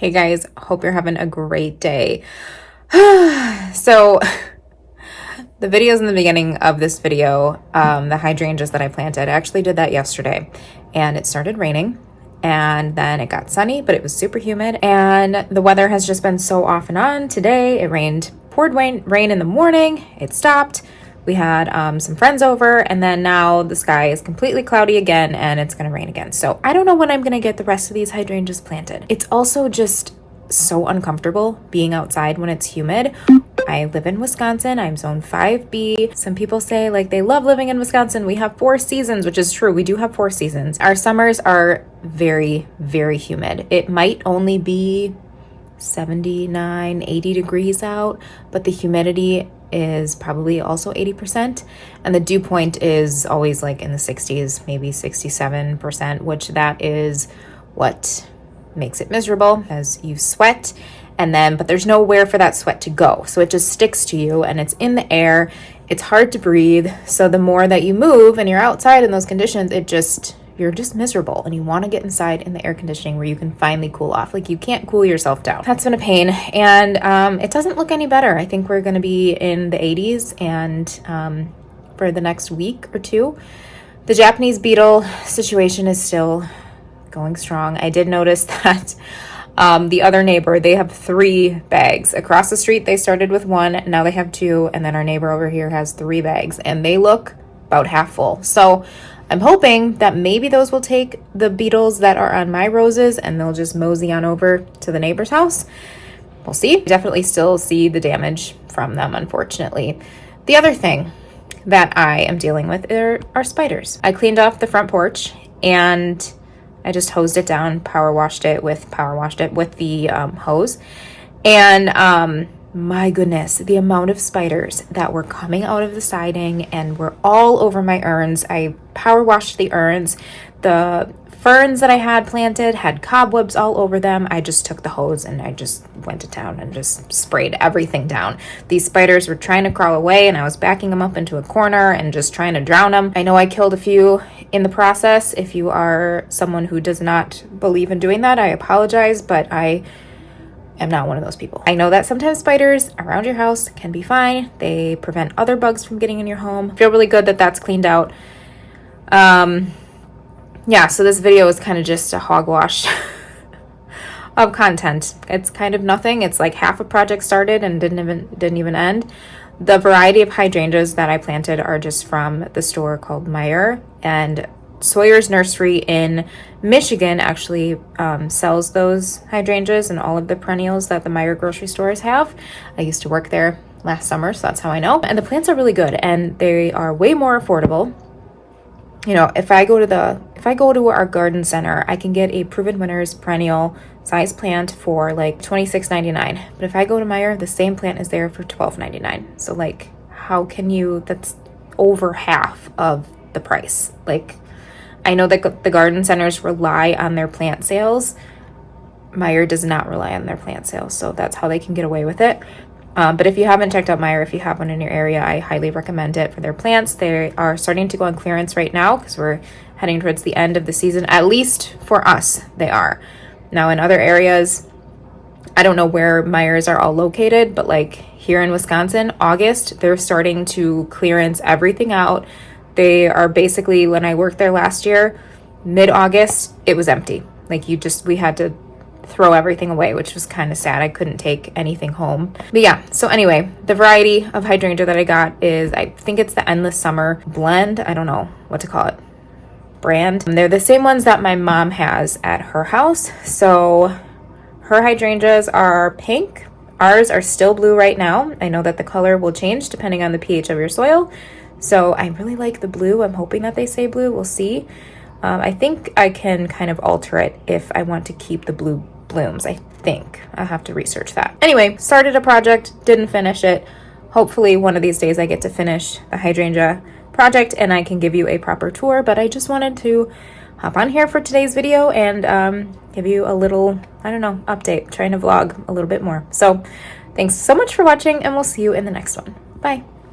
Hey guys, hope you're having a great day. So the videos in the beginning of this video, the hydrangeas that I planted, I actually did that yesterday and it started raining and then it got sunny, but it was super humid and the weather has just been so off and on. Today it poured rain in the morning, it stopped. We had some friends over and then now the sky is completely cloudy again and it's gonna rain again. So I don't know when I'm gonna get the rest of these hydrangeas planted. It's also just so uncomfortable being outside when it's humid. I live in Wisconsin. I'm zone 5B. Some people say like they love living in Wisconsin. We have 4 seasons, which is true. We do have 4 seasons. Our summers are very, very humid. It might only be 79, 80 degrees out, but the humidity is probably also 80%. And the dew point is always like in the 60s, maybe 67%, which that is what makes it miserable as you sweat. But there's nowhere for that sweat to go. So it just sticks to you and it's in the air. It's hard to breathe. So the more that you move and you're outside in those conditions, you're just miserable and you want to get inside in the air conditioning where you can finally cool off. Like you can't cool yourself down. That's been a pain. And it doesn't look any better. I think we're going to be in the 80s and for the next week or two. The Japanese beetle situation is still going strong. I did notice that the other neighbor, they have 3 bags. Across the street, they started with 1, now they have 2, and then our neighbor over here has 3 bags, and they look about half full. So I'm hoping that maybe those will take the beetles that are on my roses and they'll just mosey on over to the neighbor's house. We'll see. Definitely still see the damage from them, unfortunately. The other thing that I am dealing with are spiders. I cleaned off the front porch and I just hosed it down, power washed it with the hose. And my goodness, the amount of spiders that were coming out of the siding and were all over my urns. I power washed the urns. The ferns that I had planted had cobwebs all over them. I just took the hose and I just went to town and just sprayed everything down. These spiders were trying to crawl away and I was backing them up into a corner and just trying to drown them. I know I killed a few in the process. If you are someone who does not believe in doing that, I apologize, but I am not one of those people. I know that sometimes spiders around your house can be fine. They prevent other bugs from getting in your home. I feel really good that that's cleaned out. Yeah, so this video is kind of just a hogwash of content. It's kind of nothing. It's like half a project started and didn't even end. The variety of hydrangeas that I planted are just from the store called Youre, and Sawyer's Nursery in Michigan actually sells those hydrangeas and all of the perennials that the Youre grocery stores have. I used to work there last summer, so that's how I know. And the plants are really good and they are way more affordable. You know, if I go to our garden center, I can get a Proven Winners perennial size plant for like $26.99. But if I go to Youre, the same plant is there for $12.99. So like, how can you? That's over half of the price. Like, I know that the garden centers rely on their plant sales. Youre does not rely on their plant sales, so that's how they can get away with it. But if you haven't checked out Youre, if you have one in your area, I highly recommend it for their plants. They are starting to go on clearance right now because we're heading towards the end of the season. At least for us, they are. Now in other areas, I don't know where Youres are all located, but like here in Wisconsin, August, they're starting to clearance everything out. They are basically, when I worked there last year, mid-August, it was empty. Like we had to throw everything away, which was kind of sad. I couldn't take anything home. But yeah, so anyway, the variety of hydrangea that I got is, I think it's the Endless Summer blend. I don't know what to call it. Brand. And they're the same ones that my mom has at her house. So her hydrangeas are pink. Ours are still blue right now. I know that the color will change depending on the pH of your soil. So I really like the blue. I'm hoping that they stay blue. We'll see. I think I can kind of alter it if I want to keep the blue blooms. I think I'll have to research that. Anyway, started a project, didn't finish it. Hopefully one of these days I get to finish the hydrangea project and I can give you a proper tour, but I just wanted to hop on here for today's video and give you a little, I don't know, update, trying to vlog a little bit more. So thanks so much for watching and we'll see you in the next one. Bye.